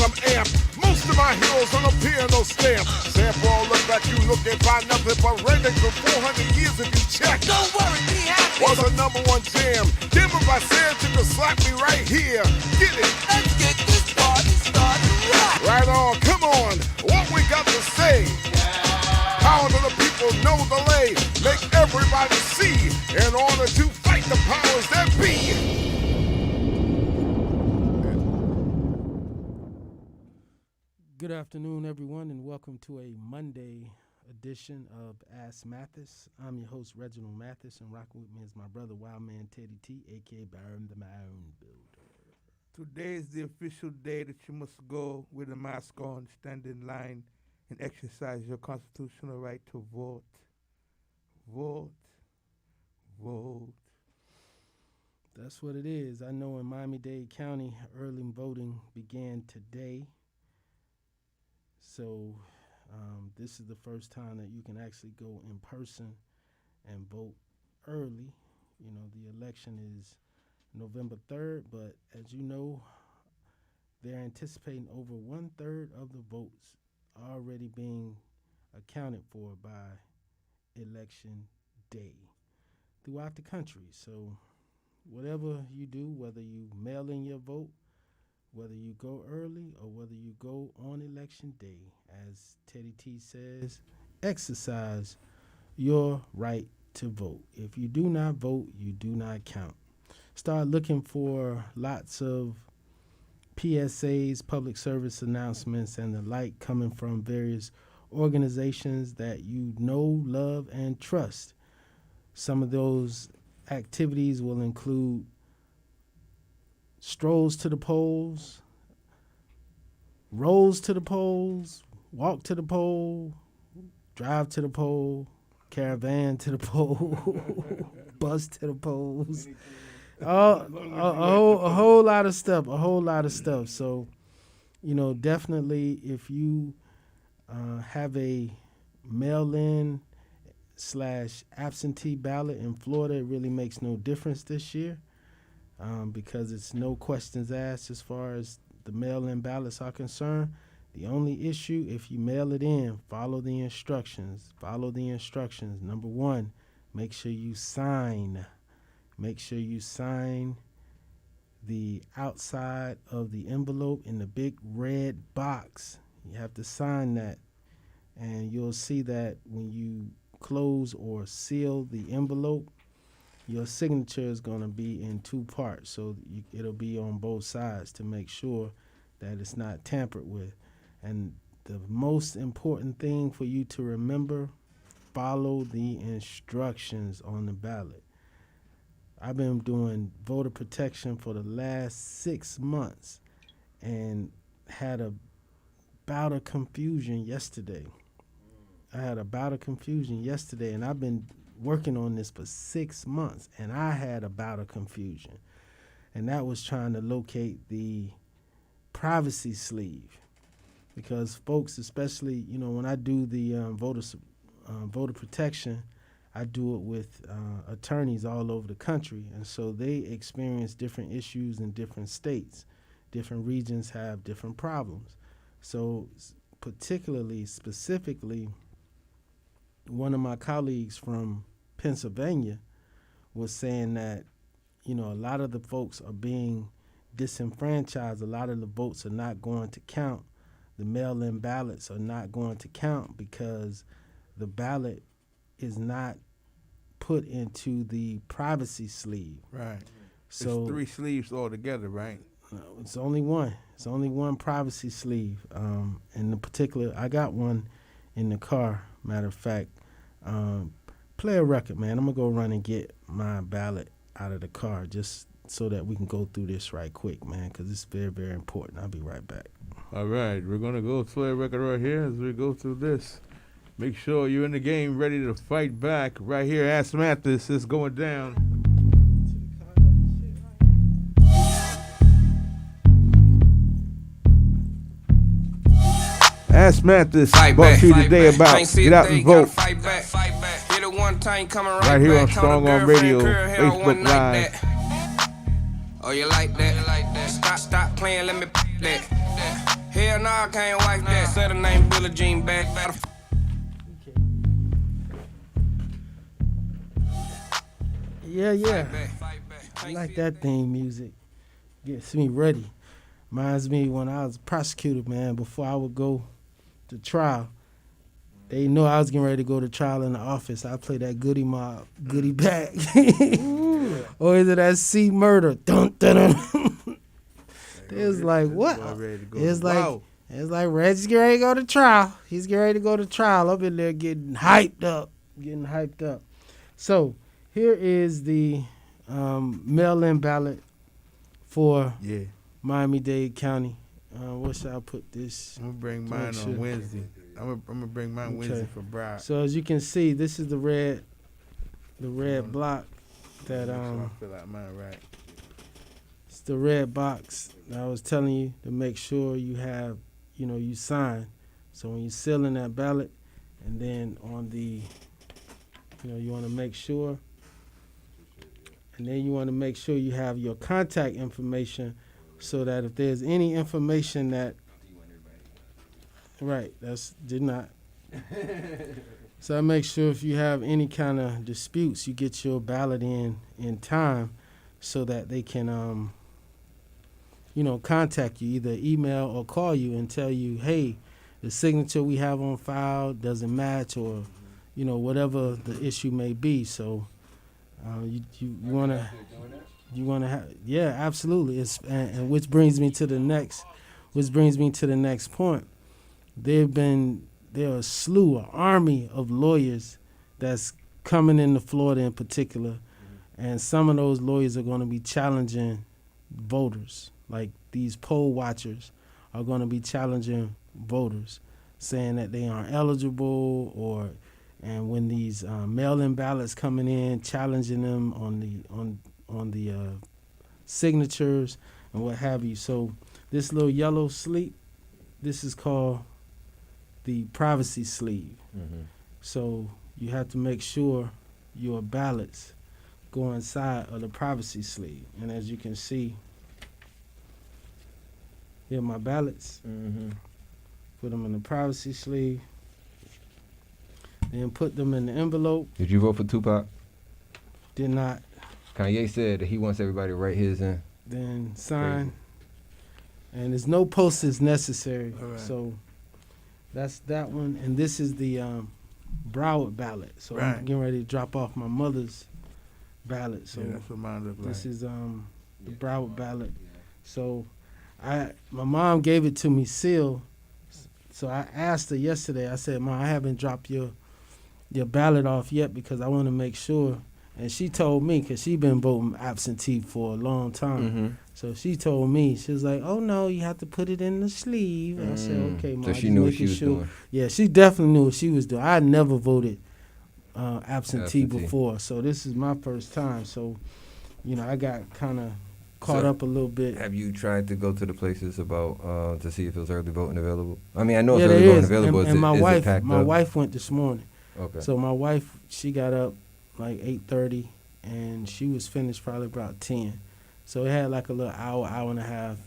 I'm amped. Most of my heroes don't appear no stamp. Sample all look back, you look and find nothing but Redneck for 400 years if you check. Don't worry, be happy. Was a #1 jam. Damn if I said you could slap me right here. Get it. Let's get this party started right. Right on, come on. What we got to say? Power to the people, no delay. Make everybody see in order to fight the powers that be. Good afternoon, everyone, and welcome to a Monday edition of Ask Mathis. I'm your host, Reginald Mathis, and rocking with me is my brother, Wildman Teddy T, a.k.a. Baron the Mound Builder. Today is the official day that you must go with a mask on, stand in line, and exercise your constitutional right to vote. Vote. Vote. That's what it is. I know in Miami-Dade County, early voting began today. So this is the first time that you can actually go in person and vote early. You know, the election is November 3rd, but as you know, they're anticipating over 1/3 of the votes already being accounted for by election day throughout the country. So whatever you do, whether you mail in your vote, whether you go early or whether you go on election day, as Teddy T says, exercise your right to vote. If you do not vote, you do not count. Start looking for lots of PSAs, public service announcements, and the like coming from various organizations that you know, love, and trust. Some of those activities will include strolls to the polls, rolls to the polls, walk to the poll, drive to the poll, caravan to the poll, bus to the polls. A whole lot of stuff. So, you know, definitely if you have a mail-in / absentee ballot in Florida, it really makes no difference this year. Because it's no questions asked as far as the mail-in ballots are concerned. The only issue, if you mail it in, follow the instructions. Number one, make sure you sign. Make sure you sign the outside of the envelope in the big red box. You have to sign that, and you'll see that when you close or seal the envelope, your signature is going to be in two parts, so it'll be on both sides to make sure that it's not tampered with. And the most important thing for you to remember, follow the instructions on the ballot. I've been doing voter protection for the last 6 months and had a bout of confusion yesterday. And I've been working on this for 6 months, and I had a bout of confusion, and that was trying to locate the privacy sleeve, because folks, especially, you know, when I do the voter protection, I do it with attorneys all over the country, and so they experience different issues in different states. Different regions have different problems. So specifically, one of my colleagues from Pennsylvania was saying that, you know, a lot of the folks are being disenfranchised. A lot of the votes are not going to count. The mail-in ballots are not going to count because the ballot is not put into the privacy sleeve. Right. So it's 3 sleeves altogether, right? It's only one. It's only one privacy sleeve. In the particular, I got one in the car. Matter of fact, play a record, man. I'm going to go run and get my ballot out of the car just so that we can go through this right quick, man, because it's very, very important. I'll be right back. All right. We're going to go play a record right here as we go through this. Make sure you're in the game, ready to fight back. Right here, Ask Mathis is going down. Ask Mathis brought to you today about get out and vote. Right here on Strong on Radio, Facebook Live. Oh, you like that? Stop playing, let me that. Hell nah, I can't wipe that. Said her name Billie Jean back. Yeah. I like that theme music. Gets me ready. Reminds me when I was a prosecutor, man, before I would go to trial. They know I was getting ready to go to trial in the office. I play that Goody Mob, Goody Bag. Or is it that C Murder? Dun, dun, dun. It's like, what? It's like Reggie's getting ready to go to trial. He's getting ready to go to trial. Up in there getting hyped up. So here is the mail-in ballot for Miami-Dade County. What should I put this? I'm gonna bring mine on Wednesday. I'm gonna bring mine Wednesday for Bride. So as you can see, this is the red block that I feel like mine right. it's the red box that I was telling you to make sure you have, you sign. So when you're sealing that ballot, and then on the, you want to make sure, and then you want to make sure you have your contact information, so that if there's any information that, right, did not. So I make sure if you have any kind of disputes, you get your ballot in time, so that they can, contact you, either email or call you and tell you, hey, the signature we have on file doesn't match, or, whatever the issue may be. So you want to have, yeah, absolutely. And which brings me to the next point. There are a slew, an army of lawyers that's coming into Florida in particular, and some of those lawyers are going to be challenging voters. Like these poll watchers are going to be challenging voters, saying that they aren't eligible, and when these mail-in ballots coming in, challenging them on the signatures and what have you. So this little yellow sleeve, this is called the privacy sleeve. Mm-hmm. So you have to make sure your ballots go inside of the privacy sleeve. And as you can see, here are my ballots. Mm-hmm. Put them in the privacy sleeve. Then put them in the envelope. Did you vote for Tupac? Did not. Kanye said that he wants everybody to write his in. Then sign. And there's no postage necessary. Right. So that's that one. And this is the Broward ballot. So Right. I'm getting ready to drop off my mother's ballot. So that's what mine look like. this is the Broward ballot. So my mom gave it to me sealed. So I asked her yesterday, I said, Mom, I haven't dropped your ballot off yet because I want to make sure. And she told me, because she been voting absentee for a long time. Mm-hmm. So she told me, she was like, oh, no, you have to put it in the sleeve. And I said, okay, Mom. So she knew what she was doing. Yeah, she definitely knew what she was doing. I had never voted absentee before. So this is my first time. So, I got kind of caught up a little bit. Have you tried to go to the places about to see if there's early voting available? I mean, I know it's Yeah, early there voting is. available. And my my wife went this morning. Okay. So my wife, she got up like 8:30, and she was finished probably about 10. So it had like a little hour and a half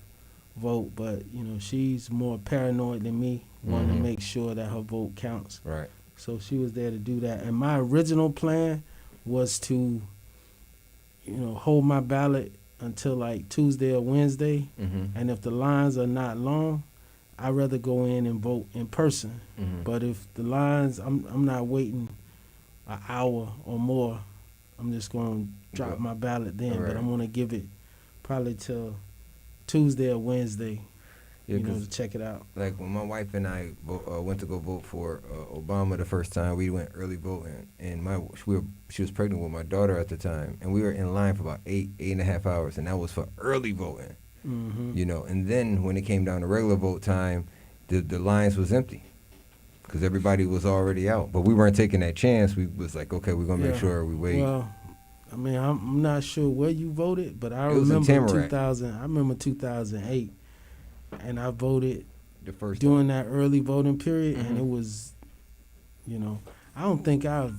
vote. But, she's more paranoid than me, wanting to make sure that her vote counts. Right. So she was there to do that. And my original plan was to, hold my ballot until like Tuesday or Wednesday. Mm-hmm. And if the lines are not long, I'd rather go in and vote in person. Mm-hmm. But if the lines, I'm not waiting an hour or more. I'm just going to drop my ballot then. Right. But I'm going to give it probably till Tuesday or Wednesday, to check it out. Like when my wife and I went to go vote for Obama the first time, we went early voting, and she was pregnant with my daughter at the time, and we were in line for about 8.5 hours, and that was for early voting. Mm-hmm. And then when it came down to regular vote time, the lines was empty because everybody was already out. But we weren't taking that chance. We was like, okay, we're gonna make sure we wait. Well, I mean, I'm not sure where you voted, but I It was in remember Tamarack. 2000. I remember 2008, and I voted The first during that early voting period, and Mhm. it was, I don't think I've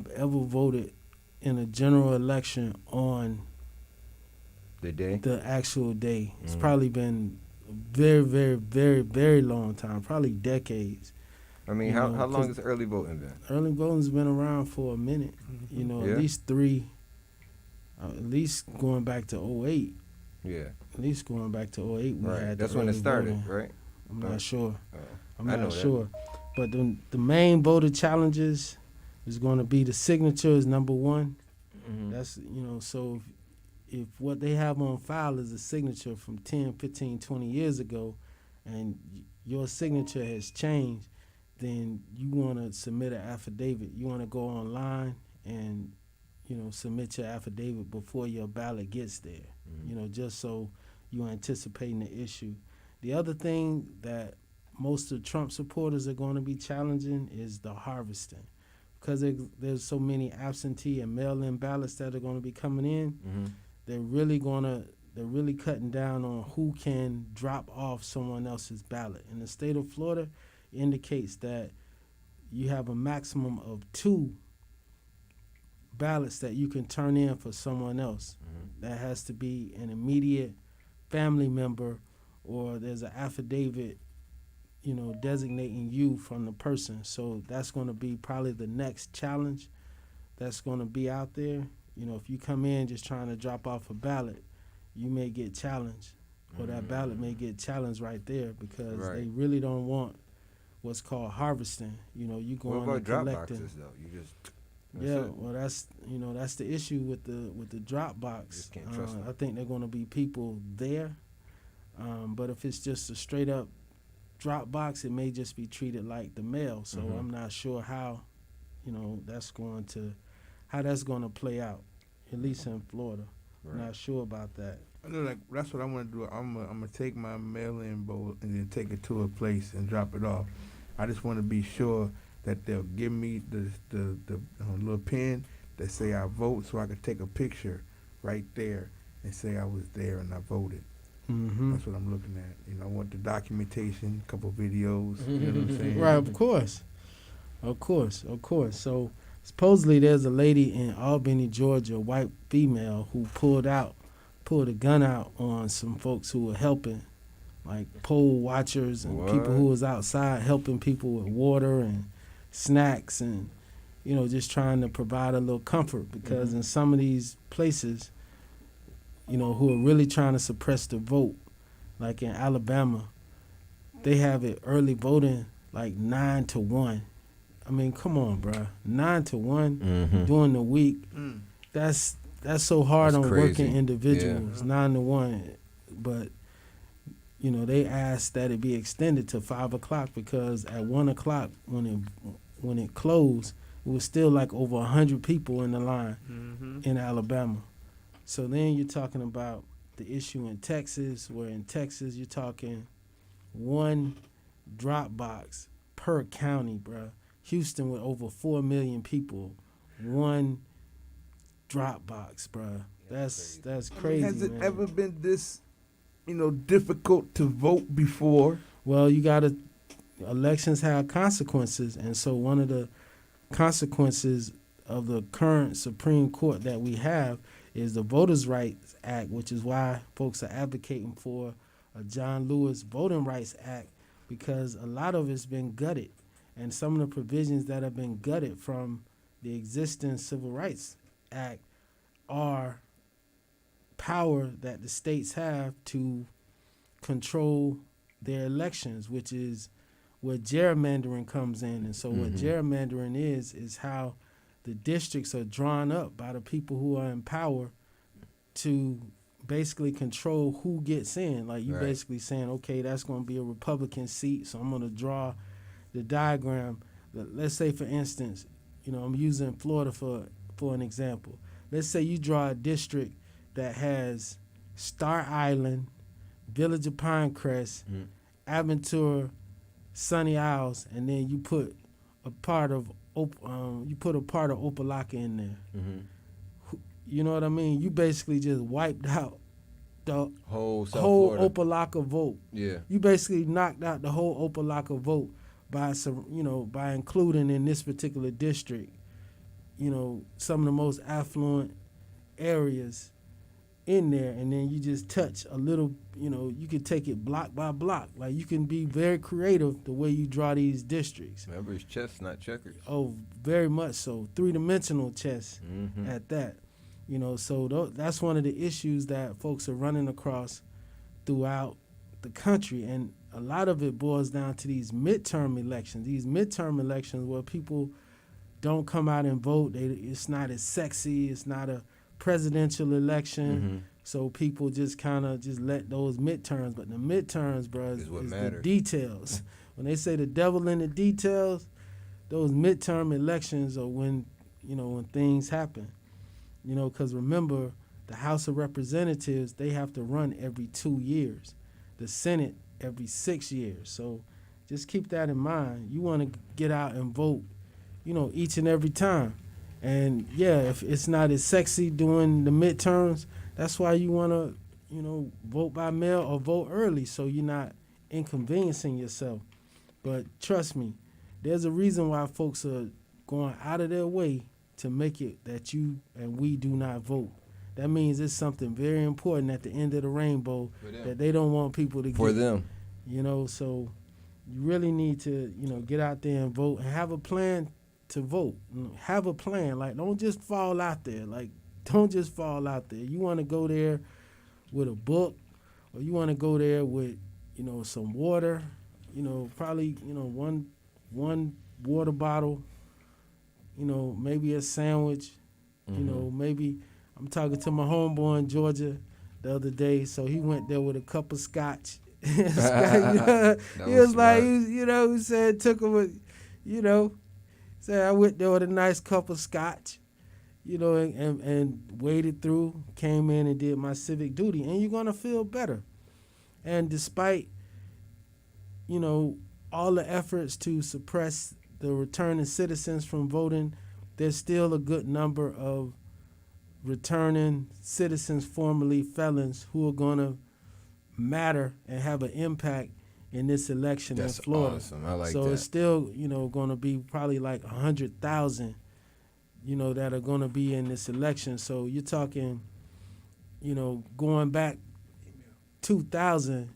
ever voted in a general election on the day. the actual day. It's Mhm. probably been very, very, very, very long time, probably decades. I mean, You how know, long 'cause has early voting been? Early voting's been around for a minute. You know, Yeah. at least three, at least going back to '08. Yeah. At least going back to '08, we Right. had That's the when it early started, voting. right? I'm Right. not sure. Oh, I'm I know not that. sure. But the main voter challenges is going to be the signature is number one. Mhm. That's, so if what they have on file is a signature from 10, 15, 20 years ago, and your signature has changed, then you want to submit an affidavit. You want to go online and, submit your affidavit before your ballot gets there, just so you're anticipating the issue. The other thing that most of Trump supporters are going to be challenging is the harvesting. Because there's so many absentee and mail-in ballots that are going to be coming in, Mhm. they're really cutting down on who can drop off someone else's ballot. And the state of Florida indicates that you have a maximum of 2 ballots that you can turn in for someone else. That has to be an immediate family member, or there's an affidavit, designating you from the person. So that's going to be probably the next challenge that's going to be out there. If you come in just trying to drop off a ballot, you may get challenged, or that ballot may get challenged right there, because Right. they really don't want what's called harvesting. You What going about and drop collecting. boxes though? You just Yeah, it. well, that's the issue with the drop box. Just can't trust them. I think they're going to be people there, but if it's just a straight up drop box, it may just be treated like the mail. So Mhm. I'm not sure how, that's going to play out, at least in Florida. Right. Not sure about that. I know, like, that's what I want to do. I'm gonna take my mail-in vote and then take it to a place and drop it off. I just want to be sure that they'll give me the little pen that say I vote, so I can take a picture right there and say I was there and I voted. Mm-hmm. That's what I'm looking at. I want the documentation, a couple videos. You know what I'm saying? Right, of course. So supposedly there's a lady in Albany, Georgia, a white female, who pulled a gun out on some folks who were helping, like poll watchers and people who What? was outside helping people with water and snacks, and just trying to provide a little comfort, because in some of these places, who are really trying to suppress the vote, like in Alabama, they have it early voting like 9-1. I mean, come on, bruh. 9-1 Mhm. during the week. Mm. That's so hard That's on crazy. working individuals. Yeah. 9-1, but they asked that it be extended to 5:00, because at 1:00 when it closed, it was still like over 100 people in the line in Alabama. So then you're talking about the issue in Texas, where in Texas you're talking 1 drop box per county, bruh. Houston with over 4 million people, 1 drop box, bruh. That's crazy. Has it man. ever been this, difficult to vote before? Well, elections have consequences, and so one of the consequences of the current Supreme Court that we have is the Voters' Rights Act, which is why folks are advocating for a John Lewis Voting Rights Act, because a lot of it's been gutted, and some of the provisions that have been gutted from the existing Civil Rights Act are power that the states have to control their elections, which is where gerrymandering comes in. And so what gerrymandering is how the districts are drawn up by the people who are in power to basically control who gets in. Like you Right. basically saying, okay, that's going to be a Republican seat, so I'm going to draw the diagram. Let's say, for instance, I'm using Florida for an example. Let's say you draw a district that has Star Island, Village of Pinecrest, Aventura, Sunny Isles, and then you put a part of Opelika in there. Mhm. You know what I mean? You basically just wiped out the Whole South whole Florida. Opelika vote. Yeah. You basically knocked out the whole Opelika vote by including in this particular district, some of the most affluent areas in there, and then you just touch a little, you can take it block by block. Like, you can be very creative the way you draw these districts. Remember, it's chess, not checkers. Oh, very much so. Three-dimensional chess Mm-hmm. at that. So that's one of the issues that folks are running across throughout the country. And a lot of it boils down to these midterm elections. These midterm elections where people don't come out and vote. It's not as sexy. It's not a presidential election. Mm-hmm. So people just kind of just let those midterms. But the midterms, bro, is what the matters. details. When they say the devil in the details, those midterm elections are when things happen. Because remember, the House of Representatives, they have to run every 2 years. The Senate every 6 years. So just keep that in mind. You want to get out and vote, each and every time. And yeah, if it's not as sexy during the midterms, that's why you want to, vote by mail or vote early so you're not inconveniencing yourself. But trust me, there's a reason why folks are going out of their way to make it that you and we do not vote. That means it's something very important at the end of the rainbow that they don't want people to get. For them. So you really need to, get out there and vote and have a plan to vote. Have a plan. Like, don't just fall out there. You want to go there with a book, or you want to go there with, some water, probably, one water bottle, maybe a sandwich, maybe. I'm talking to my homeboy in Georgia the other day, so he went there with a cup of scotch. He was like, he said, took him said I went there with a nice cup of scotch, and waded through, came in and did my civic duty, and you're going to feel better. And despite, all the efforts to suppress the returning citizens from voting, there's still a good number of returning citizens, formerly felons, who are going to matter and have an impact in this election in Florida. Awesome. I like so that. It's still, going to be probably like 100,000, that are going to be in this election. So you're talking, going back 2,000,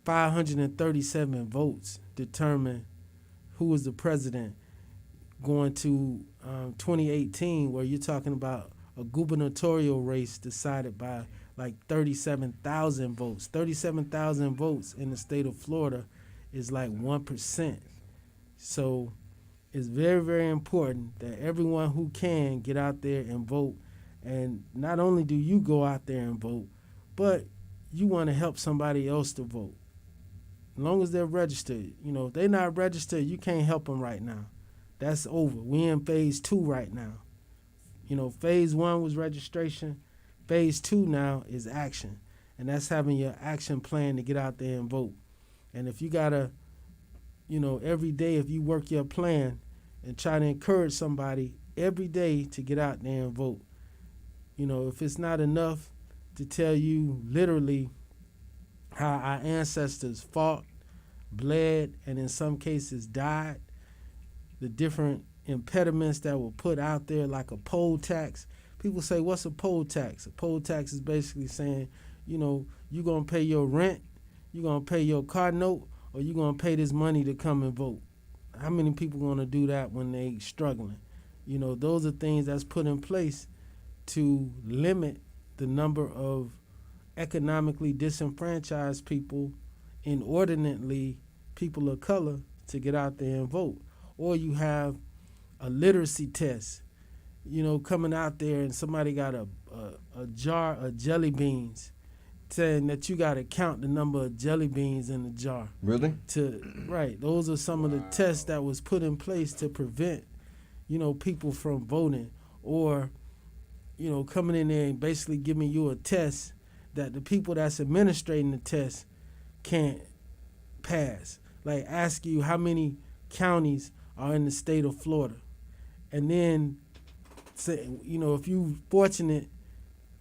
537 votes determine who was the president. Going to 2018, where you're talking about a gubernatorial race decided by like 37,000 votes. 37,000 votes in the state of Florida is like 1%. So it's very, very important that everyone who can get out there and vote. And not only do you go out there and vote, but you want to help somebody else to vote. As long as they're registered. If they're not registered, you can't help them right now. That's over. We're in phase 2 right now. Phase 1 was registration. Phase 2 now is action. And that's having your action plan to get out there and vote. And if you got to, every day, if you work your plan and try to encourage somebody every day to get out there and vote, if it's not enough to tell you literally how our ancestors fought, bled, and in some cases died, the different impediments that were put out there, like a poll tax. People say, what's a poll tax? A poll tax is basically saying, you're going to pay your rent, you're going to pay your car note, or you're going to pay this money to come and vote. How many people going to do that when they struggling? Those are things that's put in place to limit the number of economically disenfranchised people, inordinately people of color, to get out there and vote. Or you have a literacy test, coming out there and somebody got a jar of jelly beans, saying that you got to count the number of jelly beans in the jar. Really? Right. Those are some of the tests that was put in place to prevent, people from voting, or, coming in there and basically giving you a test that the people that's administrating the test can't pass. Like, ask you how many counties are in the state of Florida. And then, say, if you're fortunate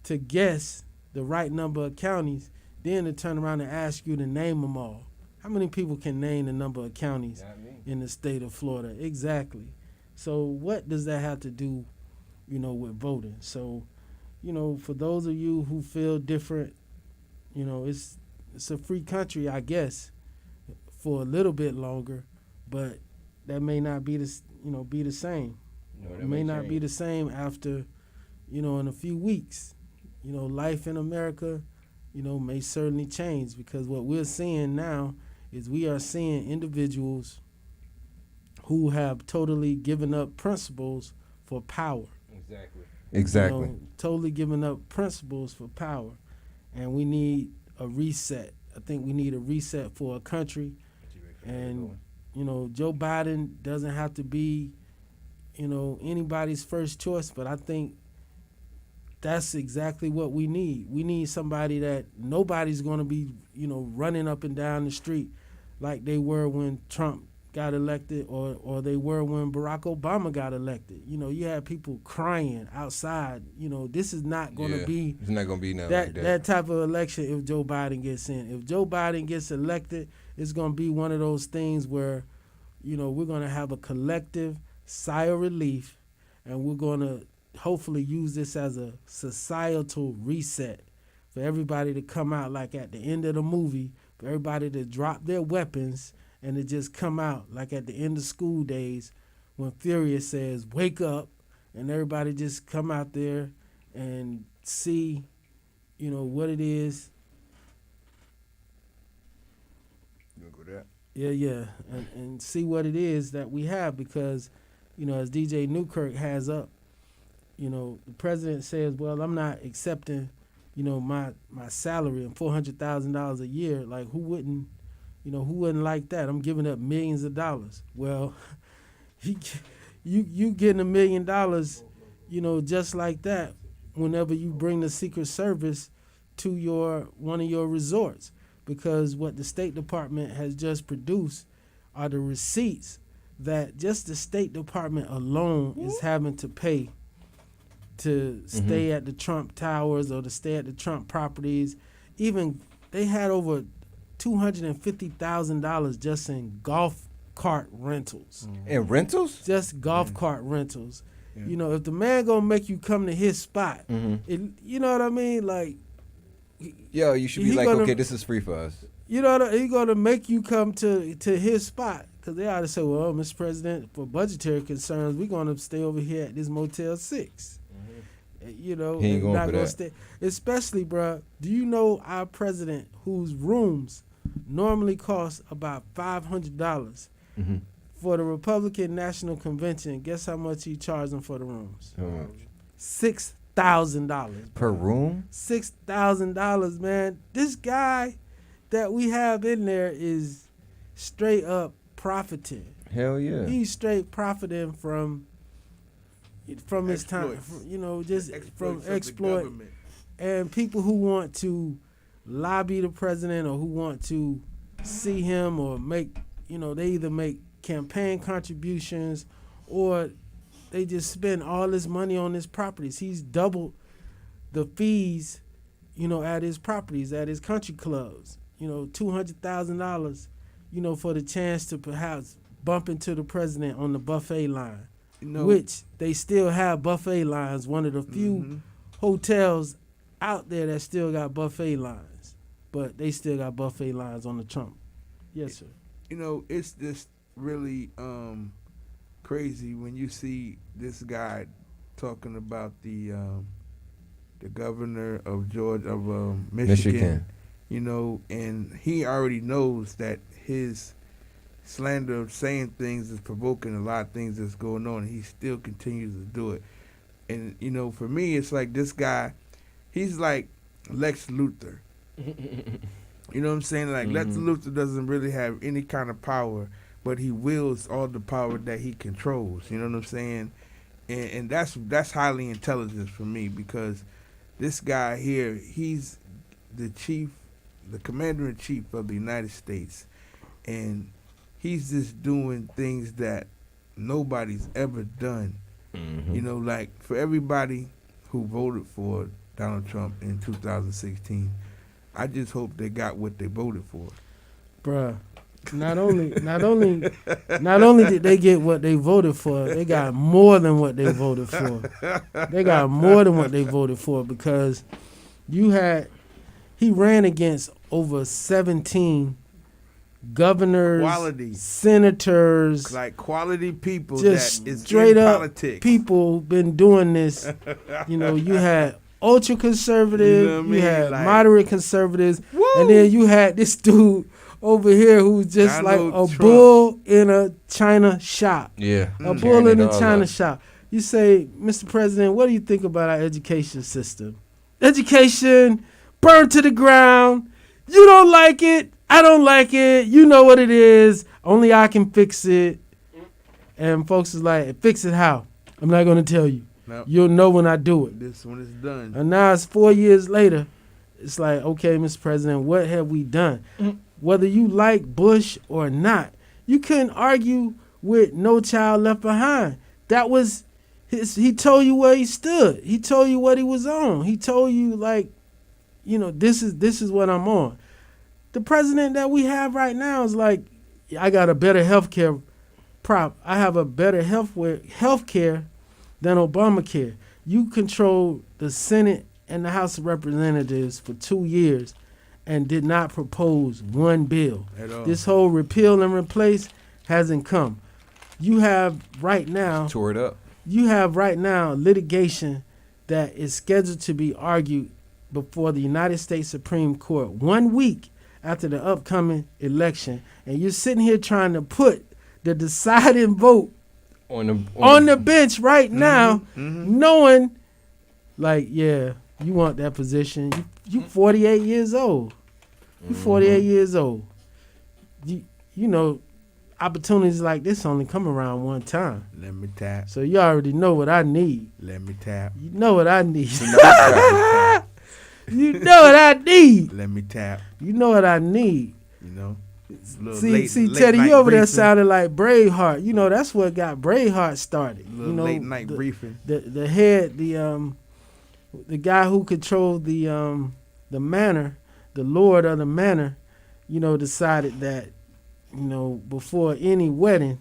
to guess the right number of counties, then to turn around and ask you to name them all. How many people can name the number of counties in the state of Florida? Exactly. So what does that have to do, with voting? So, for those of you who feel different, it's a free country, I guess, for a little bit longer, but that may not be be the same. No, It may not be the same after, in a few weeks. Life in America, may certainly change, because what we're seeing now is we are seeing individuals who have totally given up principles for power. Exactly. Totally giving up principles for power. And we need a reset. I think we need a reset for a country. And, Joe Biden doesn't have to be, anybody's first choice, but I think that's exactly what we need. We need somebody that nobody's going to be, running up and down the street like they were when Trump got elected, or they were when Barack Obama got elected. You had people crying outside. This is not going to be. It's not going to be that type of election if Joe Biden gets in. If Joe Biden gets elected, it's going to be one of those things where, we're going to have a collective sigh of relief, and we're going to hopefully use this as a societal reset for everybody to come out like at the end of the movie, for everybody to drop their weapons and to just come out like at the end of school days when Furious says, "Wake up," and everybody just come out there and see, what it is. You gonna go there? Yeah, and see what it is that we have, because, as DJ Newkirk has up, the president says, well, I'm not accepting, my salary and $400,000 a year. Like, who wouldn't like that? I'm giving up millions of dollars. Well, you getting $1 million, just like that, whenever you bring the Secret Service to one of your resorts, because what the State Department has just produced are the receipts that just the State Department alone is having to pay to stay at the Trump Towers or to stay at the Trump properties. Even they had over $250,000 just in golf cart rentals. And rentals? Just golf cart rentals. Yeah. If the man gonna make you come to his spot, you know what I mean? Like, yo, you should be like, okay, this is free for us. He gonna make you come to his spot, because they ought to say, well, Mr. President, for budgetary concerns, we're gonna stay over here at this Motel 6. He ain't going for that. Stay. Especially, bruh, do you know our president, whose rooms normally cost about $500 for the Republican National Convention? Guess how much he charged them for the rooms? How much? $6,000 per room. $6,000, man. This guy that we have in there is straight up profiting. Hell yeah. He's straight profiting from his time, just from exploit, and people who want to lobby the president or who want to see him or make, they either make campaign contributions or they just spend all this money on his properties. He's doubled the fees, at his properties, at his country clubs. $200,000, for the chance to perhaps bump into the president on the buffet line. Which they still have buffet lines. One of the few hotels out there that still got buffet lines, but they still got buffet lines on the Trump. Yes, sir. It's just really crazy when you see this guy talking about the governor of Michigan. And he already knows that his slander of saying things is provoking a lot of things that's going on, and he still continues to do it. And for me, it's like this guy, he's like Lex Luthor. You know what I'm saying? Like Lex Luthor doesn't really have any kind of power, but he wields all the power that he controls. You know what I'm saying? And that's highly intelligent for me, because this guy here, he's the commander-in-chief of the United States, and he's just doing things that nobody's ever done. Like for everybody who voted for Donald Trump in 2016, I just hope they got what they voted for. Bruh, not only did they get what they voted for, they got more than what they voted for. They got more than what they voted for because he ran against over 17 governors, Quality. senators, Like quality people just that is straight in up politics. people been doing this. You had ultra conservative, You know what I mean? had Like, moderate conservatives, woo! and then you had this dude over here who's just Donald like a Trump. bull in a china shop. Yeah. A bull in a china shop. You say, Mr. President, what do you think about our education system? Education, burned to the ground. You don't like it. I don't like it. You know what it is. Only I can fix it. And folks is like, fix it how? I'm not going to tell you. Nope. You'll know when I do it. This one is done. And now it's 4 years later. It's like, okay, Mr. President, what have we done? Whether you like Bush or not, you couldn't argue with No Child Left Behind. That was he told you where he stood. He told you what he was on. He told you, like, this is what I'm on. The president that we have right now is like, I got a better healthcare prop. I have a better healthcare than Obamacare. You controlled the Senate and the House of Representatives for 2 years and did not propose one bill. At all. This whole repeal and replace hasn't come. You have right now Tore it up. you have right now litigation that is scheduled to be argued before the United States Supreme Court 1 week after the upcoming election, and you're sitting here trying to put the deciding vote on the bench right now, knowing, like, yeah, you want that position. You 48 years old. You 48 years old. You know, opportunities like this only come around one time. Let me tap. So you already know what I need. Let me tap. You know what I need. You know what I need. Let me tap. You know what I need. You know. See, Teddy, you over there sounding like Braveheart. You know, that's what got Braveheart started. Little late night briefing. The head, the guy who controlled the manor, the lord of the manor, decided that, before any wedding,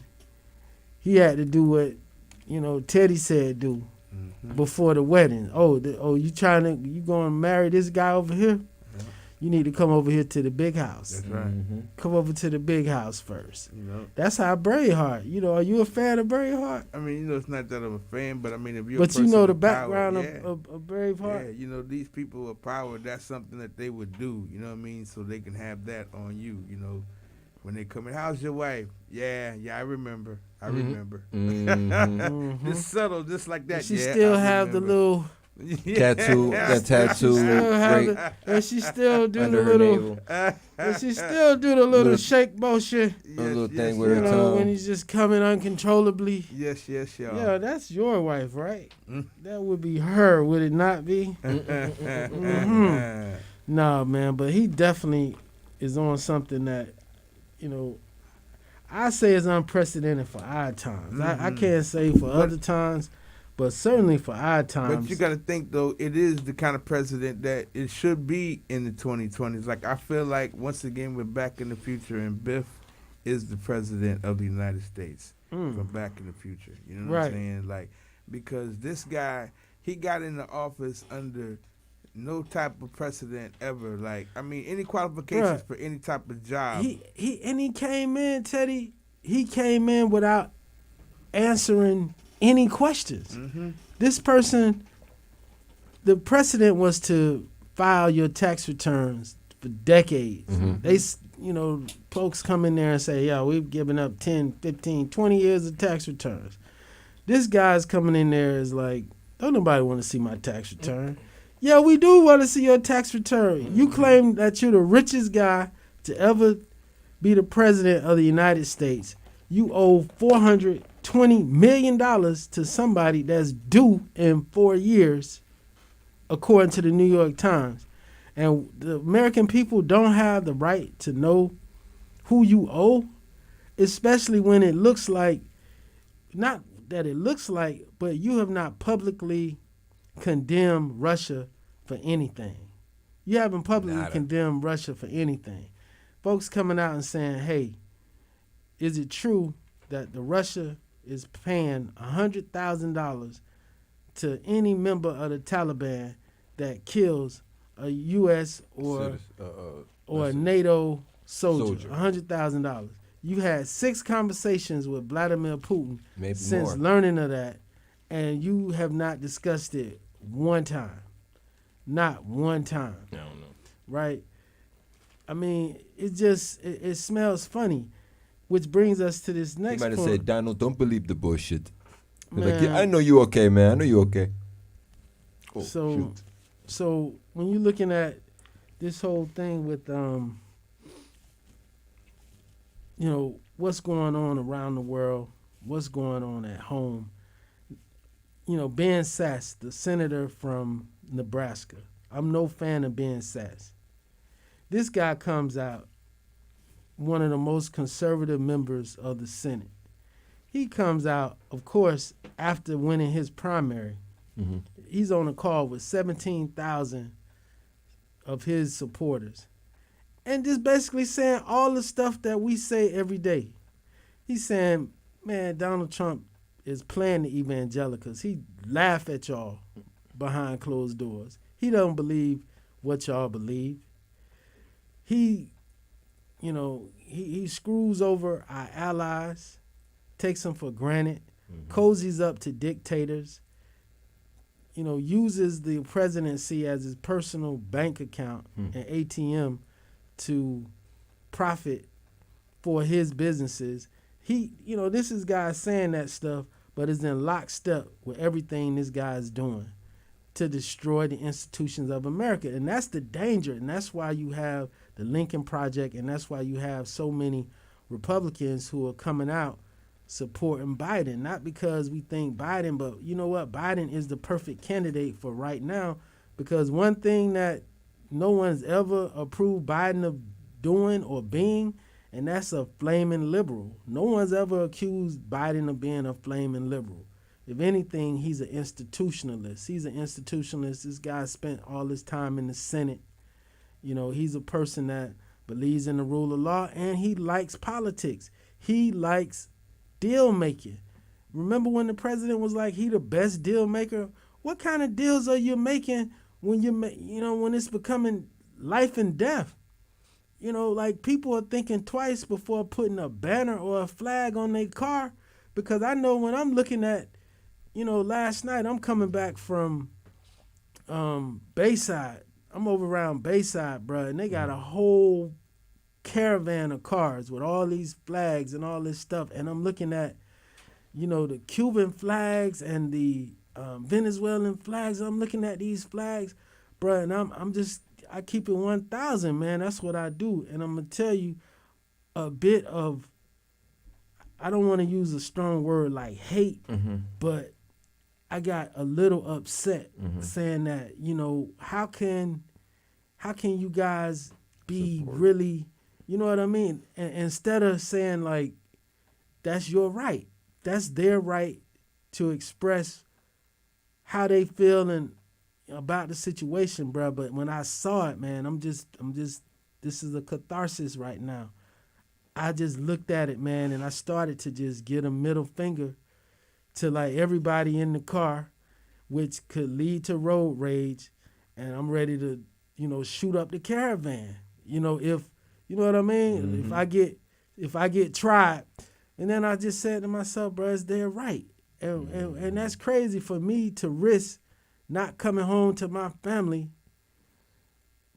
he had to do what, Teddy said do before the wedding. You going to marry this guy over here? Yeah. You need to come over here to the big house. That's right. Come over to the big house first. That's how Braveheart. Are you a fan of Braveheart? I mean, it's not that I'm a fan, but I mean, if you're but a person the of background power, of Braveheart. Yeah, these people of power, that's something that they would do. You know what I mean? So they can have that on you. When they come in, how's your wife? Yeah, I remember. Just subtle, just like that. She still have the little tattoo, that tattoo, and she still do under the her little, navel. and she still do the little shake motion. A little thing with her When tongue. he's just coming uncontrollably. Yes, y'all. Yeah, that's your wife, right? That would be her, would it not be? Nah, man, but he definitely is on something that, I say is unprecedented for our times. I can't say for other times, but certainly for our times. But you got to think, though, it is the kind of president that it should be in the 2020s. Like, I feel like, once again, we're back in the future, and Biff is the president of the United States from Back in the Future. You know what I'm saying? Like, because this guy, he got into office under no type of precedent ever. Like, I mean, any qualifications for any type of job. He came in, Teddy. He came in without answering any questions. This person, the precedent was to file your tax returns for decades. They, folks come in there and say, yeah, we've given up 10, 15, 20 years of tax returns. This guy's coming in there is like, don't nobody want to see my tax return. Yeah, we do want to see your tax return. You claim that you're the richest guy to ever be the president of the United States. You owe $420 million to somebody that's due in 4 years, according to the New York Times. And the American people don't have the right to know who you owe, especially when it looks like, not that it looks like, but you have not publicly condemned Russia for anything. You haven't publicly condemned Russia for anything. Folks coming out and saying, hey, is it true that the Russia is paying $100,000 to any member of the Taliban that kills a U.S. or a NATO soldier? $100,000. You had 6 conversations with Vladimir Putin Maybe since more. learning of that, and you have not discussed it one time. Not one time. I don't know. Right? I mean, it smells funny, which brings us to this He next might have point. said, Donald, don't believe the bullshit. He's like, Man. yeah, I know you okay, man. I know you okay. Oh, So- shoot. So when you're looking at this whole thing with what's going on around the world, what's going on at home, Ben Sasse, the senator from Nebraska. I'm no fan of Ben Sasse. This guy comes out, one of the most conservative members of the Senate. He comes out, of course, after winning his primary. Mhm. He's on a call with 17,000 of his supporters. And just basically saying all the stuff that we say every day. He's saying, man, Donald Trump is playing the evangelicals. He laugh at y'all behind closed doors. He don't believe what y'all believe. He screws over our allies, takes them for granted, cozies up to dictators, uses the presidency as his personal bank account and ATM to profit for his businesses. This is guys saying that stuff, but is in lockstep with everything this guy is doing to destroy the institutions of America. And that's the danger. And that's why you have the Lincoln Project, and that's why you have so many Republicans who are coming out supporting Biden. Not because we think Biden, but you know what? Biden is the perfect candidate for right now, because one thing that no one's ever approved Biden of doing or being, and that's a flaming liberal. No one's ever accused Biden of being a flaming liberal. If anything, he's an institutionalist. He's an institutionalist. This guy spent all his time in the Senate. He's a person that believes in the rule of law, and he likes politics. He likes deal making. Remember when the president was like, he the best deal maker? What kind of deals are you making when when it's becoming life and death? Like people are thinking twice before putting a banner or a flag on their car, because I know when I'm looking at, last night I'm coming back from Bayside. I'm over around Bayside, bro, and they got a whole caravan of cars with all these flags and all this stuff, and I'm looking at, the Cuban flags and the Venezuelan flags. I'm looking at these flags, bro, and I keep it 1,000, man. That's what I do, and I'm gonna tell you a bit of, I don't want to use a strong word like hate, but I got a little upset saying that, how can you guys be really, you know what I mean? And instead of saying like, that's your right, that's their right to express how they feel and about the situation, bro. But when I saw it, man, I'm just, this is a catharsis right now. I just looked at it, man, and I started to just get a middle finger to like everybody in the car, which could lead to road rage, and I'm ready to, shoot up the caravan. If you know what I mean, if I get tried, and then I just said to myself, bro, it's their right, and that's crazy for me to risk not coming home to my family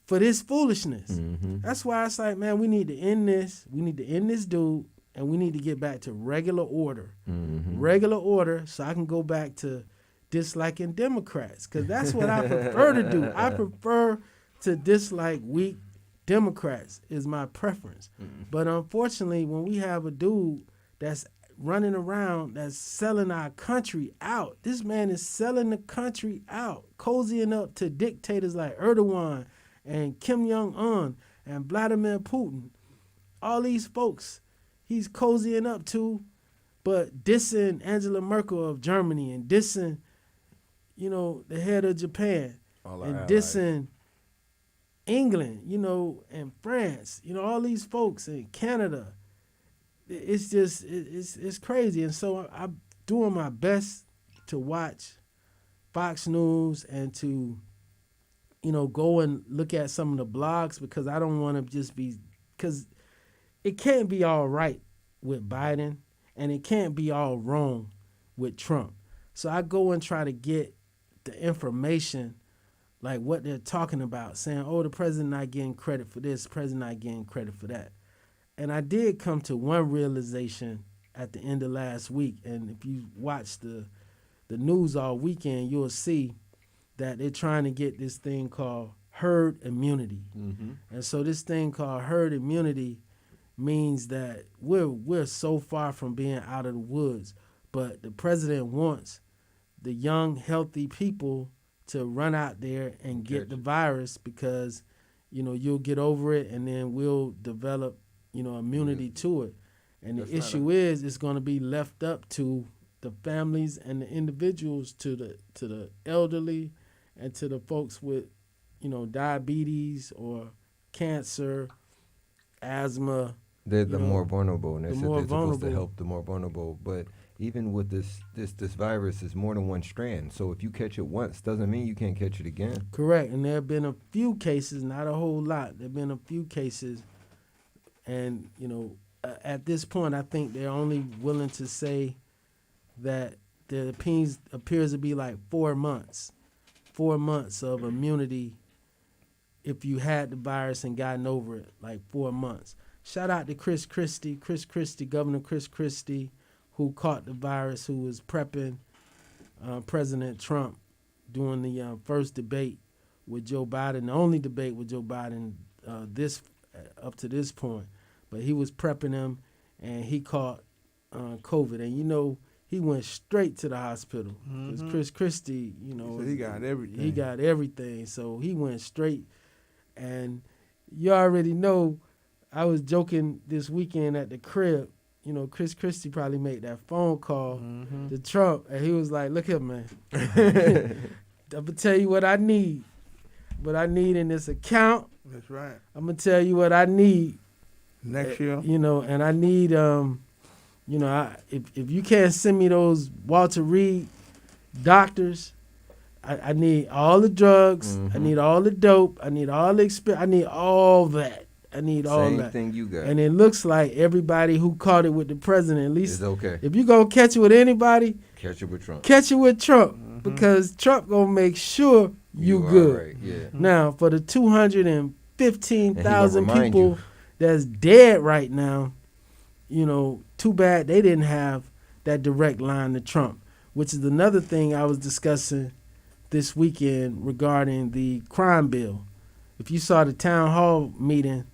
for this foolishness. That's why it's like, man, we need to end this. We need to end this dude, and we need to get back to regular order. Regular order, so I can go back to disliking Democrats, because that's what I prefer to do. I prefer to dislike weak Democrats is my preference. But unfortunately, when we have a dude that's running around that's selling our country out, this man is selling the country out, cozying up to dictators like Erdogan and Kim Jong-un and Vladimir Putin. All these folks he's cozying up to, but dissing Angela Merkel of Germany and dissing, the head of Japan and dissing England, and France, all these folks in Canada. it's just it's crazy. And so I'm doing my best to watch Fox News and to go and look at some of the blogs because I don't want to just be because it can't be all right with Biden and it can't be all wrong with Trump. So I go and try to get the information, like what they're talking about, saying, oh, the president not getting credit for this, the president not getting credit for that. And I did come to one realization at the end of last week, and if you watch the news all weekend, you'll see that they're trying to get this thing called herd immunity. Mm-hmm. And so this thing called herd immunity means that we're so far from being out of the woods, but the president wants the young, healthy people to run out there and get the virus because, you'll get over it and then we'll develop, immunity to it. And the issue is it's going to be left up to the families and the individuals, to the elderly and to the folks with, diabetes or cancer, asthma. They're the more vulnerable, and they're supposed to vulnerable. help the more vulnerable. But even with this virus, is more than one strand. So if you catch it once, doesn't mean you can't catch it again. Correct. And there have been a few cases, not a whole lot. There have been a few cases, and at this point, I think they're only willing to say that there appears to be like 4 months of immunity if you had the virus and gotten over it, like 4 months. Shout out to Chris Christie, Governor Chris Christie, who caught the virus, who was prepping President Trump during the first debate with Joe Biden, the only debate with Joe Biden up to this point. But he was prepping him, and he caught COVID. And, he went straight to the hospital. Because Chris Christie, So he got everything. He got everything. So he went straight. And you already know, I was joking this weekend at the crib. Chris Christie probably made that phone call to Trump, and he was like, look here, man. I'm going to tell you what I need. What I need in this account. That's right. I'm going to tell you what I need. Next year. And I need, if you can't send me those Walter Reed doctors, I need all the drugs. I need all the dope. I need all the experience. I need all that. I need all that. Same thing you got. And it looks like everybody who caught it with the president, at least, it's okay. if you gonna catch it with anybody, Catch it with Trump. catch it with Trump, because Trump gonna make sure you good. Right, yeah. Now, for the 215,000 remind people you. that's dead right now, too bad they didn't have that direct line to Trump, which is another thing I was discussing this weekend regarding the crime bill. If you saw the town hall meeting,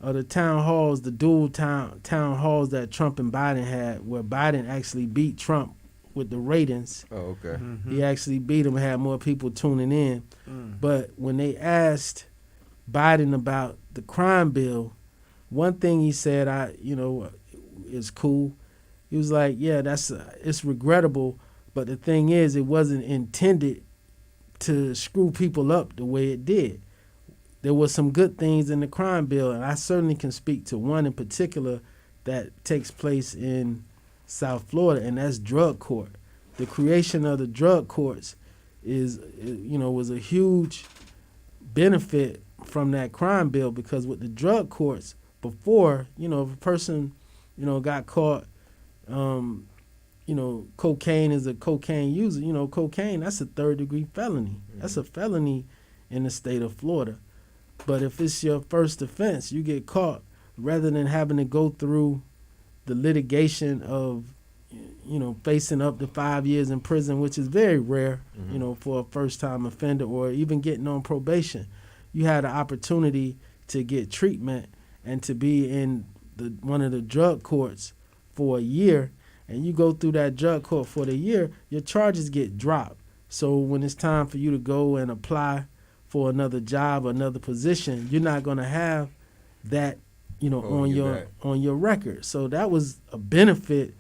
or the town halls, the dual town halls that Trump and Biden had, where Biden actually beat Trump with the ratings. Oh, okay. He actually beat him, had more people tuning in. But when they asked Biden about the crime bill, one thing he said, is cool. He was like, yeah, it's regrettable, but the thing is, it wasn't intended to screw people up the way it did. There was some good things in the crime bill, and I certainly can speak to one in particular that takes place in South Florida, and that's drug court. The creation of the drug courts was a huge benefit from that crime bill, because with the drug courts before, if a person, got caught, cocaine is a cocaine user, cocaine, that's a 3rd-degree felony. That's a felony in the state of Florida. But if it's your first offense, you get caught, rather than having to go through the litigation of, facing up to 5 years in prison, which is very rare, for a first-time offender, or even getting on probation. You had an opportunity to get treatment and to be in one of the drug courts for a year, and you go through that drug court for the year, your charges get dropped. So when it's time for you to go and apply for another job or another position, you're not going to have that, on your record. So that was a benefit,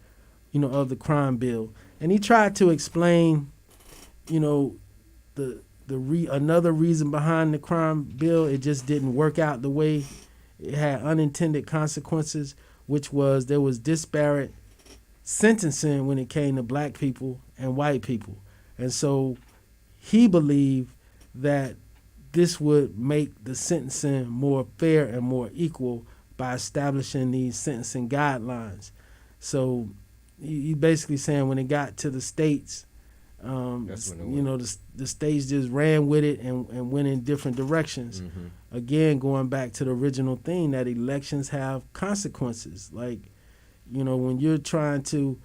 of the crime bill. And he tried to explain, another reason behind the crime bill. It just didn't work out the way it had unintended consequences, which was there was disparate sentencing when it came to black people and white people. And so he believed that this would make the sentencing more fair and more equal by establishing these sentencing guidelines. So he basically saying when it got to the states, That's when it you know, the states just ran with it and went in different directions. Again, going back to the original thing that elections have consequences. Like, you know, when you're trying to,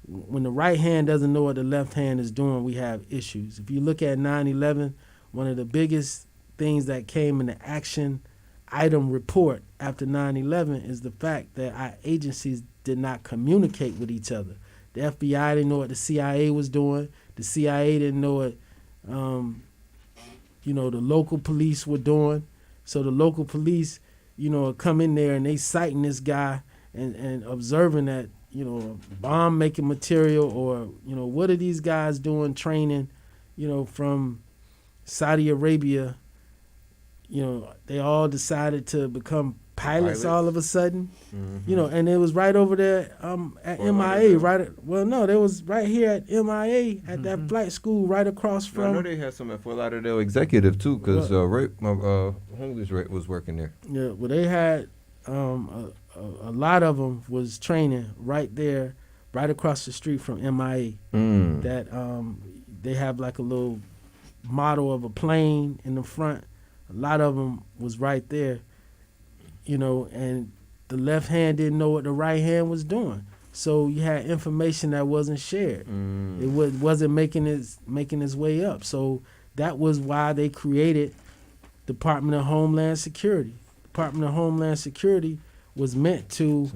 when the right hand doesn't know what the left hand is doing, we have issues. If you look at 9/11, one of the biggest things that came in the action item report after 9/11 is the fact that our agencies did not communicate with each other. The FBI didn't know what the CIA was doing. The CIA didn't know what, you know, the local police were doing. So the local police, you know, come in there and they citing this guy and observing that, you know, bomb making material or, you know, what are these guys doing training, you know, from Saudi Arabia. You know, they all decided to become pilots all of a sudden. You know, and it was right over there at Fort MIA, Lauderdale. They was right here at MIA at that flight school right across I from. know they had some at Fort Lauderdale Executive too, because my homie was working there. Yeah, well, they had a lot of them was training right there, right across the street from MIA. That they have like a little model of a plane in the front. A lot of them was right there, you know, and the left hand didn't know what the right hand was doing. So you had information that wasn't shared. It wasn't making its way up. So that was why they created Department of Homeland Security. Department of Homeland Security was meant to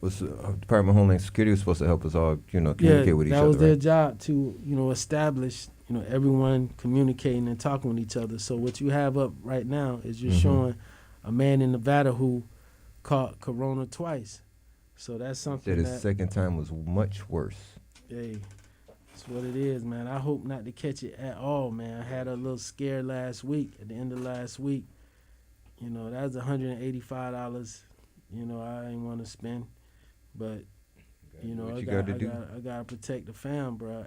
Department of Homeland Security was supposed to help us all, you know, communicate with each other. That was their right? job to, you know, establish, you know, everyone communicating and talking with each other. So what you have up right now is you're showing a man in Nevada who caught corona twice. So that's something Said that his second time was much worse. hey, that's what it is, man. I hope not to catch it at all, man. I had a little scare last week, at the end of last week. You know, that was $185, you know, I ain't want to spend. But, you know, What I you got gotta do? to protect the fam, bro,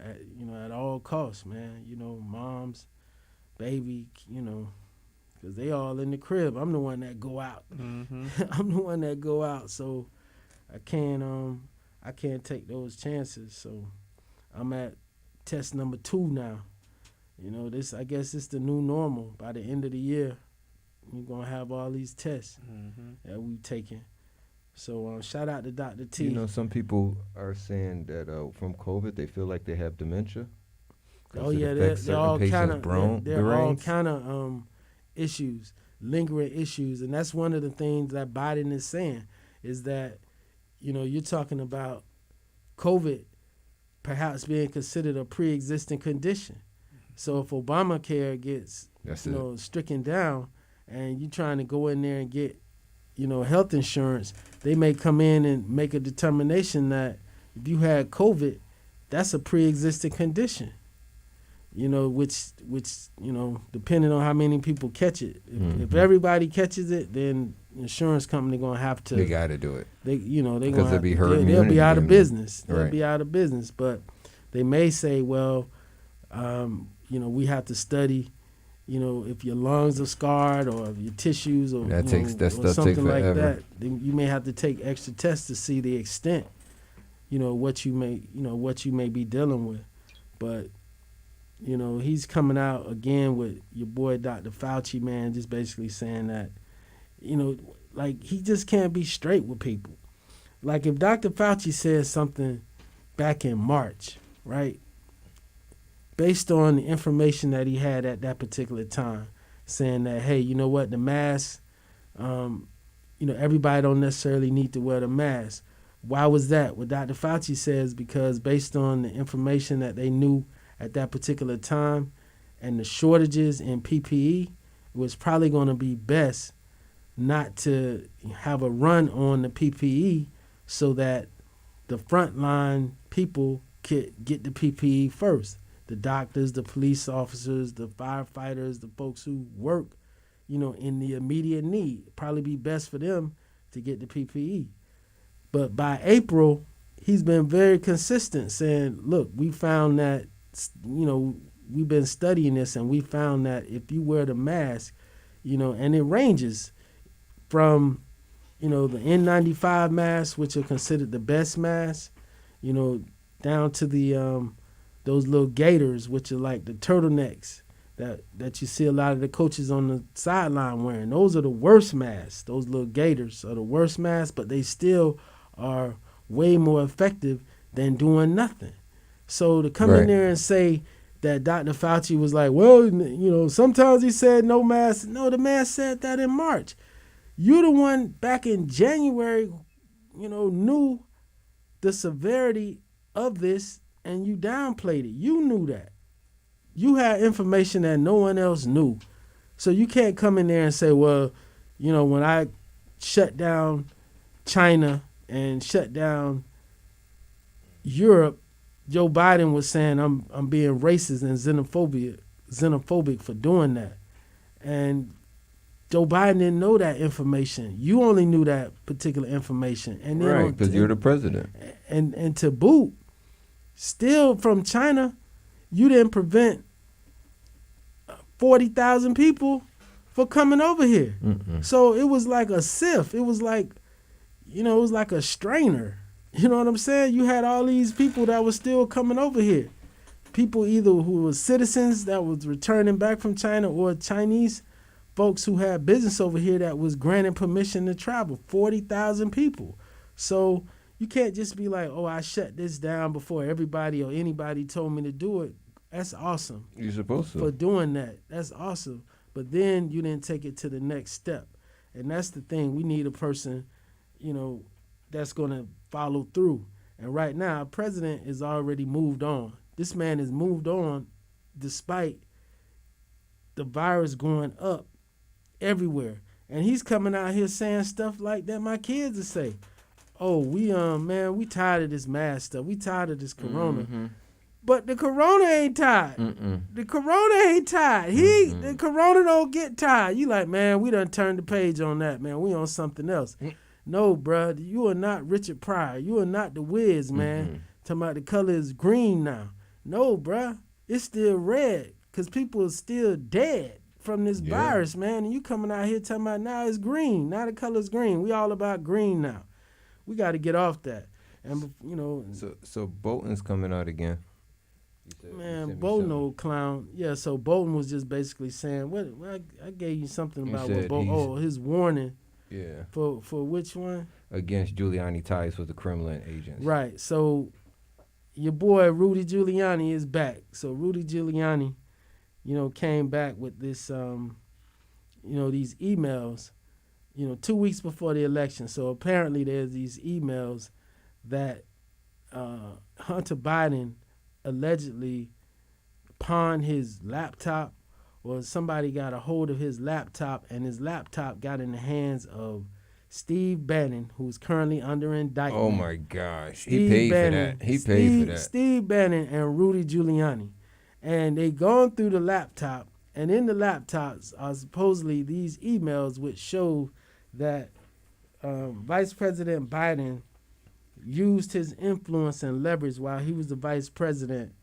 at all costs, man. You know, moms, baby, you know, because they all in the crib. I'm the one that go out. I'm the one that go out, so I can't take those chances. So I'm at test number 2 now. You know, I guess it's the new normal. By the end of the year, we're going to have all these tests that we taking. So shout out to Dr. T. You know, some people are saying that from COVID, they feel like they have dementia. Oh yeah, they're all kind of they're all brains. kind of issues, lingering issues, and that's one of the things that Biden is saying is that, you know, you're talking about COVID perhaps being considered a pre-existing condition. So if Obamacare gets stricken down, and you're trying to go in there and get, you know, health insurance, they may come in and make a determination that if you had COVID, that's a pre-existing condition. You know, which you know, depending on how many people catch it. If everybody catches it, then insurance company gonna have to. They got to do it. They gonna they'll be herd they'll be immunity out of then. business. They'll Right. be out of business. But they may say, well, you know, we have to study, you know, if your lungs are scarred or if your tissues or, That you takes- know, that or stuff something takes like forever. that. Then you may have to take extra tests to see the extent, you know, what you may be dealing with. But, you know, he's coming out again with your boy Dr. Fauci, man, just basically saying that, you know, like he just can't be straight with people. Like if Dr. Fauci says something back in March, right, based on the information that he had at that particular time, saying that, hey, you know what, the mask, you know, everybody don't necessarily need to wear the mask. Why was that? Well, Dr. Fauci says because based on the information that they knew at that particular time and the shortages in PPE, it was probably going to be best not to have a run on the PPE so that the frontline people could get the PPE first. The doctors, the police officers, the firefighters, the folks who work, in the immediate need. Probably be best for them to get the PPE. But by April, he's been very consistent saying, look, we found that, we've been studying this and we found that if you wear the mask, and it ranges from, the N95 masks, which are considered the best masks, down to the those little gaiters, which are like the turtlenecks that you see a lot of the coaches on the sideline wearing. Those are the worst masks. Those little gaiters are the worst masks, but they still are way more effective than doing nothing. So to come in there and say that Dr. Fauci was like, well, sometimes he said no mask. No, the man said that in March. You're the one back in January, knew the severity of this and you downplayed it. You knew that. You had information that no one else knew. So you can't come in there and say, well, when I shut down China and shut down Europe, Joe Biden was saying I'm being racist and xenophobic for doing that. And Joe Biden didn't know that information. You only knew that particular information. And then right, because you're the president. And to boot, still from China, you didn't prevent 40,000 people for coming over here. Mm-mm. So it was like a sieve. It was like, it was like a strainer. You know what I'm saying? You had all these people that were still coming over here. People either who were citizens that was returning back from China or Chinese folks who had business over here that was granted permission to travel. 40,000 people. So you can't just be like, oh, I shut this down before everybody or anybody told me to do it. That's awesome. You're supposed to. For doing that. That's awesome. But then you didn't take it to the next step. And that's the thing. We need a person, that's going to follow through. And right now, our president is already moved on. This man has moved on despite the virus going up everywhere. And he's coming out here saying stuff like that my kids will say. Oh, we tired of this mask stuff. We tired of this corona. Mm-hmm. But the corona ain't tired. Mm-mm. The corona ain't tired. The corona don't get tired. You like, man, we done turned the page on that, man. We on something else. No, bruh, you are not Richard Pryor. You are not the Wiz, man. Mm-hmm. Talking about the color is green now. No, bruh, it's still red because people are still dead from this virus, man. And you coming out here talking about now it's green. Now the color's green. We all about green now. We got to get off that. And, So Bolton's coming out again. Man, Bolton, old clown. Yeah, so Bolton was just basically saying, I gave you something about what Bolton, his warning. Yeah. For which one? Against Giuliani ties with the Kremlin agents. Right. So your boy Rudy Giuliani is back. So Rudy Giuliani, came back with this, these emails, 2 weeks before the election. So apparently there's these emails that Hunter Biden allegedly pawned his laptop, or somebody got a hold of his laptop, and his laptop got in the hands of Steve Bannon, who's currently under indictment. Oh my gosh. He paid for that. Steve Bannon and Rudy Giuliani. And they gone through the laptop, and in the laptops are supposedly these emails which show that Vice President Biden used his influence and leverage while he was the vice president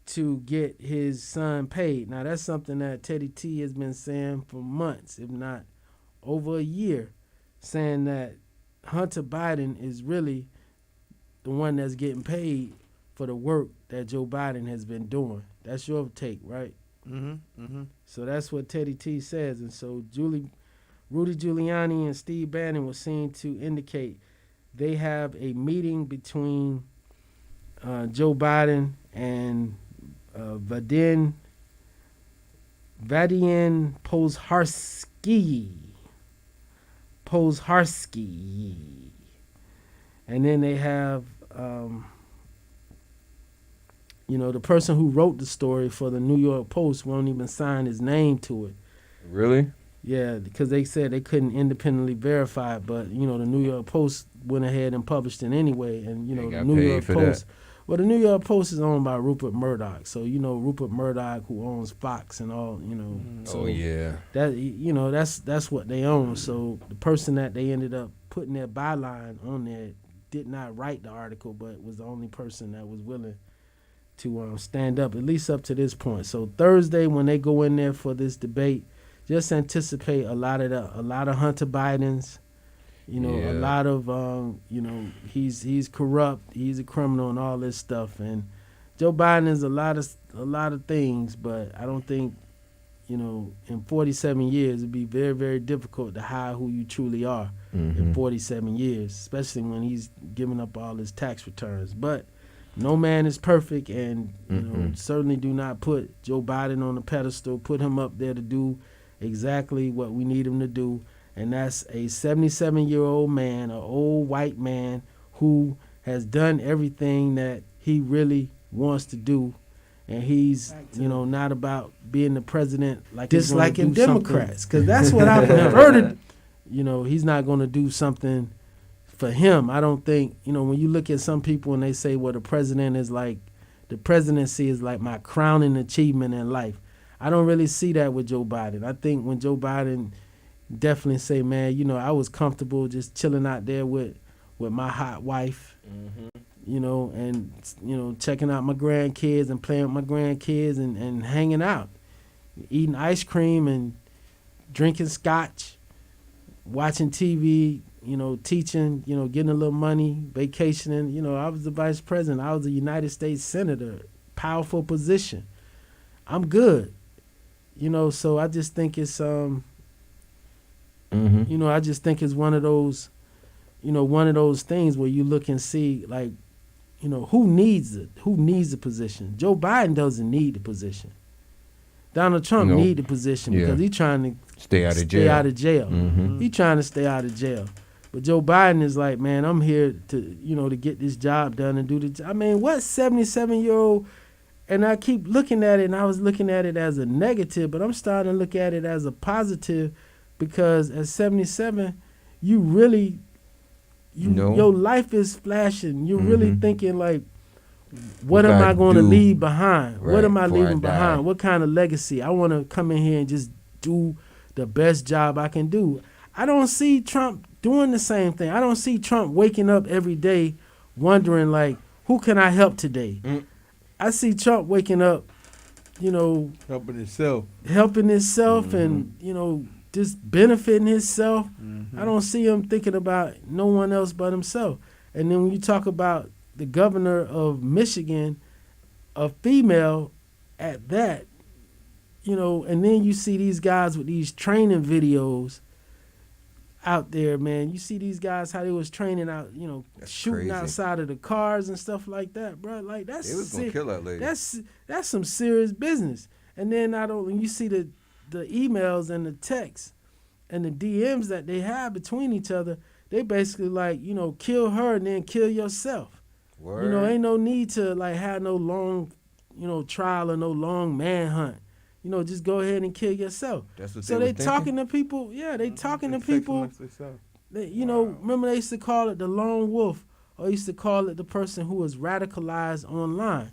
to get his son paid. Now, that's something that Teddy T has been saying for months, if not over a year, saying that Hunter Biden is really the one that's getting paid for the work that Joe Biden has been doing. That's your take, right? Mm-hmm. Mm-hmm. So that's what Teddy T says. And so Rudy Giuliani and Steve Bannon were seen to indicate they have a meeting between Joe Biden and Vadian Pozharski. And then they have, the person who wrote the story for the New York Post won't even sign his name to it. Really? Yeah, because they said they couldn't independently verify it, but the New York Post went ahead and published it anyway, and the New York Post Well, the New York Post is owned by Rupert Murdoch, so Rupert Murdoch, who owns Fox and all, So Oh yeah. that that's what they own. So the person that they ended up putting their byline on there did not write the article, but was the only person that was willing to stand up, at least up to this point. So Thursday, when they go in there for this debate, just anticipate a lot of Hunter Bidens. A lot of he's corrupt, he's a criminal, and all this stuff. And Joe Biden is a lot of things, but I don't think in 47 years it'd be very, very difficult to hide who you truly are in 47 years, especially when he's giving up all his tax returns. But no man is perfect, and certainly do not put Joe Biden on a pedestal. Put him up there to do exactly what we need him to do. And that's a 77-year-old man, an old white man who has done everything that he really wants to do. And he's, not about being the president like disliking Democrats. Because that's what I've heard. He's not going to do something for him. I don't think, when you look at some people and they say, well, the presidency is like my crowning achievement in life. I don't really see that with Joe Biden. I think when Joe Biden definitely say, man, I was comfortable just chilling out there with my hot wife, and checking out my grandkids and playing with my grandkids and hanging out, eating ice cream and drinking scotch, watching TV, teaching, getting a little money, vacationing. I was the vice president. I was a United States senator, powerful position. I'm good, so I just think it's I just think it's one of those things where you look and see, like, who needs it? Who needs the position? Joe Biden doesn't need the position. Donald Trump need the position because he's trying to stay out of jail. He's trying to stay out of jail. But Joe Biden is like, man, I'm here to, to get this job done and do the job. I mean, what 77-year-old? And I keep looking at it, and I was looking at it as a negative, but I'm starting to look at it as a positive. Because at 77, you really, your life is flashing. You're really thinking like, what am I going to leave behind? Right, what am I leaving behind? Die. What kind of legacy? I want to come in here and just do the best job I can do. I don't see Trump doing the same thing. I don't see Trump waking up every day wondering like, who can I help today? I see Trump waking up, helping himself and, just benefiting himself. I don't see him thinking about no one else but himself. And then when you talk about the governor of Michigan, a female at that, and then you see these guys with these training videos out there, man. You see these guys, how they was training out, That's shooting crazy. outside of the cars and stuff like that, bro. Like, that's It was going to kill that lady. That's some serious business. And then when you see the emails and the texts and the DMs that they have between each other, they basically like, kill her and then kill yourself. Word. Ain't no need to like have no long, trial or no long manhunt. Just go ahead and kill yourself. That's what so they they was talking to people. Yeah, they talking to people. They, remember they used to call it the lone wolf, or used to call it the person who was radicalized online.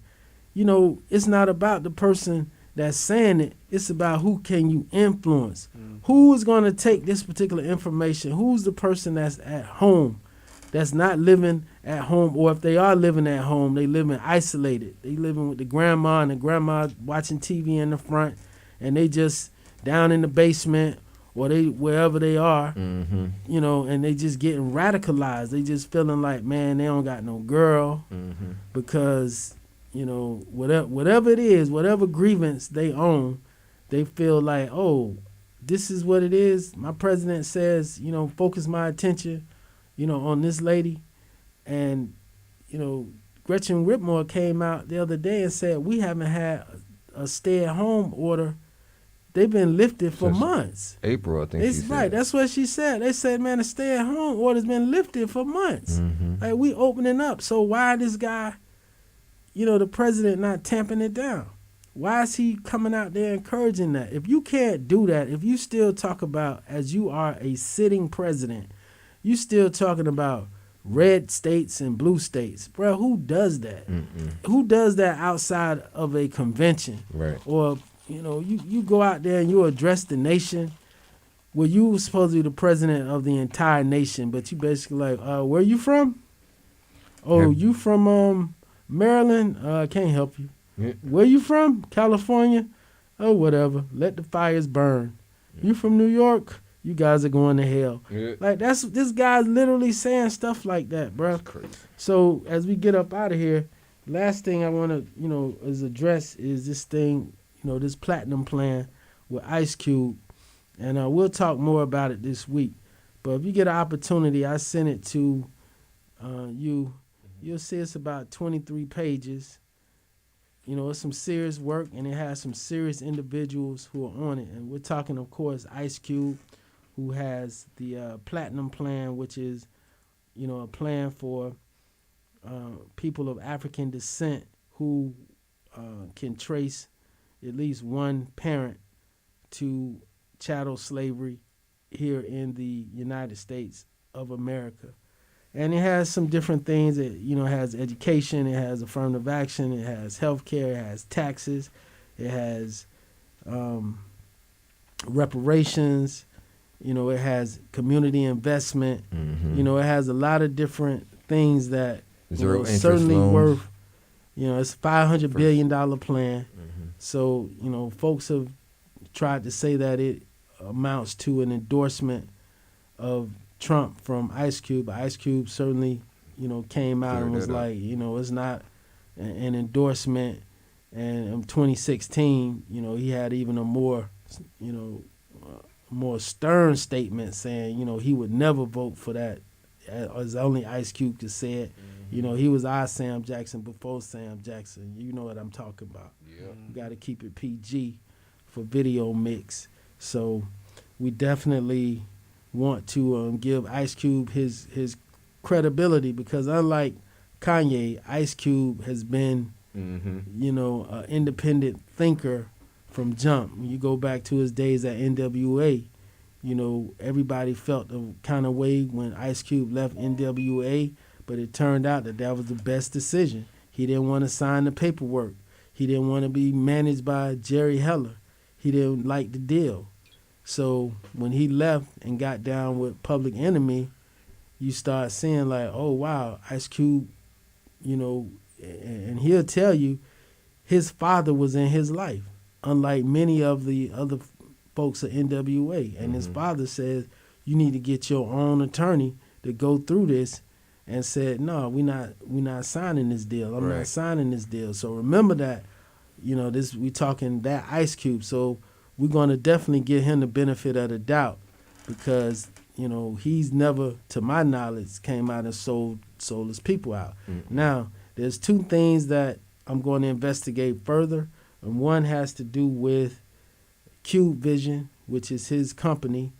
It's not about the person that's saying it. It's about who can you influence. Who is going to take this particular information? Who's the person that's at home, that's not living at home, or if they are living at home, they living isolated. They living with the grandma, and the grandma watching TV in the front, and they just down in the basement, or they wherever they are, and they just getting radicalized. They just feeling like, man, they don't got no girl because whatever it is, whatever grievance they own, they feel like, oh, this is what it is. My president says, focus my attention, on this lady. And, Gretchen Whitmore came out the other day and said, we haven't had a stay-at-home order. They've been lifted for months. April, I think she said. Right, that's what she said. They said, man, the stay-at-home order's been lifted for months. Like, we opening up. So why this guy, the president not tamping it down? Why is he coming out there encouraging that? If you can't do that, if you still talk about, as you are a sitting president, you still talking about red states and blue states. Bro, who does that? Who does that outside of a convention? Right. Or, you go out there and you address the nation. Well, you were supposed to be the president of the entire nation, but you basically like, where you from? Oh, you from Maryland? I can't help you. Yeah. Where you from? California? Oh, whatever. Let the fires burn. You from New York? You guys are going to hell. Yeah. Like this guy's literally saying stuff like that, bro. That's crazy. So as we get up out of here, last thing I want to is address is this thing, this platinum plan with Ice Cube, and we'll talk more about it this week. But if you get an opportunity, I sent it to you. You'll see it's about 23 pages. It's some serious work, and it has some serious individuals who are on it. And we're talking, of course, Ice Cube, who has the Platinum Plan, which is, a plan for people of African descent who can trace at least one parent to chattel slavery here in the United States of America. And it has some different things. It has education, it has affirmative action, it has healthcare, it has taxes, it has reparations, it has community investment. It has a lot of different things that certainly loans. worth. It's a $500 billion plan. So folks have tried to say that it amounts to an endorsement of Trump from Ice Cube. Ice Cube certainly, came out and was like, it's not an endorsement. And in 2016, he had even a more stern statement saying, he would never vote for that, as only Ice Cube could say it. He was our Sam Jackson before Sam Jackson. You know what I'm talking about. Yeah. You got to keep it PG for video mix. So we definitely want to give Ice Cube his credibility, because unlike Kanye, Ice Cube has been, an independent thinker from jump. When you go back to his days at NWA, everybody felt the kind of way when Ice Cube left NWA, but it turned out that was the best decision. He didn't want to sign the paperwork. He didn't want to be managed by Jerry Heller. He didn't like the deal. So when he left and got down with Public Enemy, you start seeing like, oh, wow, Ice Cube, and he'll tell you his father was in his life, unlike many of the other folks at NWA. And his father says, you need to get your own attorney to go through this, and said, no, we're not signing this deal. I'm not signing this deal. So remember that, we talking that Ice Cube. So we're going to definitely give him the benefit of the doubt, because, he's never, to my knowledge, came out and sold his people out. Now, there's two things that I'm going to investigate further. And one has to do with Cube Vision, which is his company,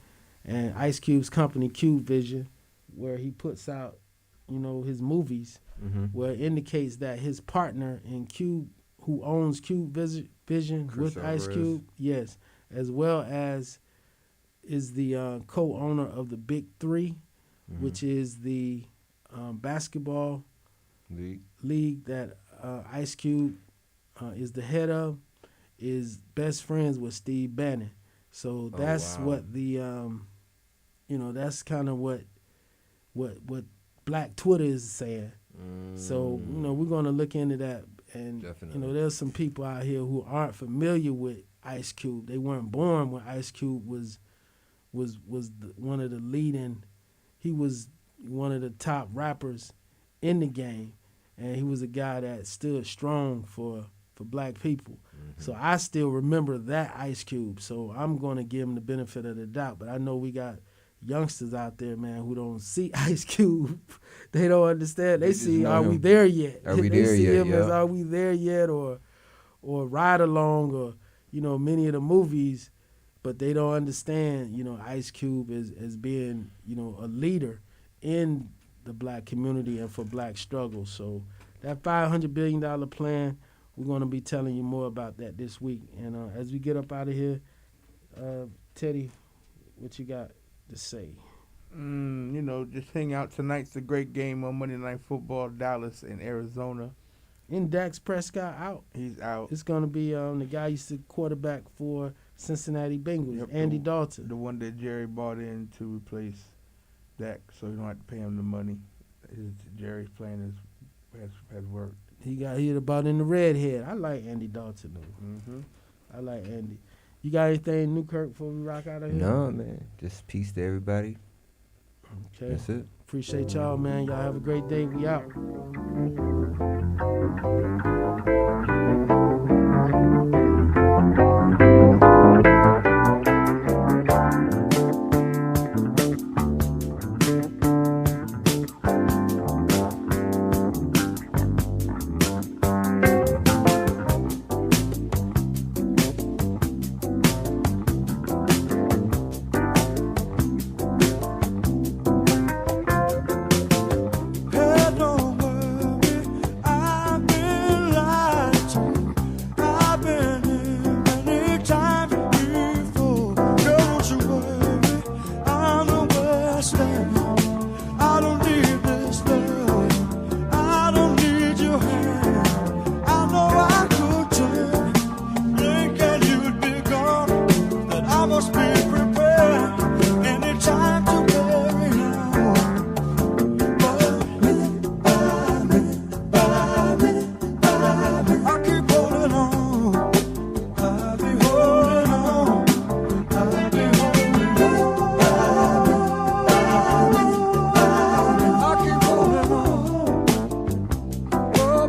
and Ice Cube's company, Cube Vision, where he puts out, his movies, where it indicates that his partner in Cube, who owns Cube Vision Chris with Ice Alvarez. Cube, yes, as well as is the co-owner of the Big Three, which is the basketball league that Ice Cube is the head of, is best friends with Steve Bannon. So that's what the, that's kind of what Black Twitter is saying. So, we're going to look into that. And, Definitely. there's some people out here who aren't familiar with Ice Cube. They weren't born when Ice Cube was one of the leading, he was one of the top rappers in the game. And he was a guy that stood strong for black people. So I still remember that Ice Cube. So I'm going to give him the benefit of the doubt. But I know we got youngsters out there, man, who don't see Ice Cube. They don't understand. They see, are we there yet? Are we they there see yet? him as, are we there yet? Or Ride Along, or, many of the movies. But they don't understand, Ice Cube as being, a leader in the black community and for black struggle. So that $500 billion plan, we're going to be telling you more about that this week. And as we get up out of here, Teddy, what you got to say? You know, just hang out. Tonight's a great game on Monday Night Football, Dallas and Arizona. And Dax Prescott out. He's out. It's going to be the guy used to quarterback for Cincinnati Bengals, Yep, Andy Dalton. The one that Jerry bought in to replace Dak, so you don't have to pay him the money. Jerry's plan has worked. He bought in the redhead. I like Andy Dalton though. Mm-hmm. I like Andy. You got anything, Newkirk, before we rock out of here? No, man. Just peace to everybody. Okay. That's it. Appreciate y'all, man. Y'all have a great day. We out.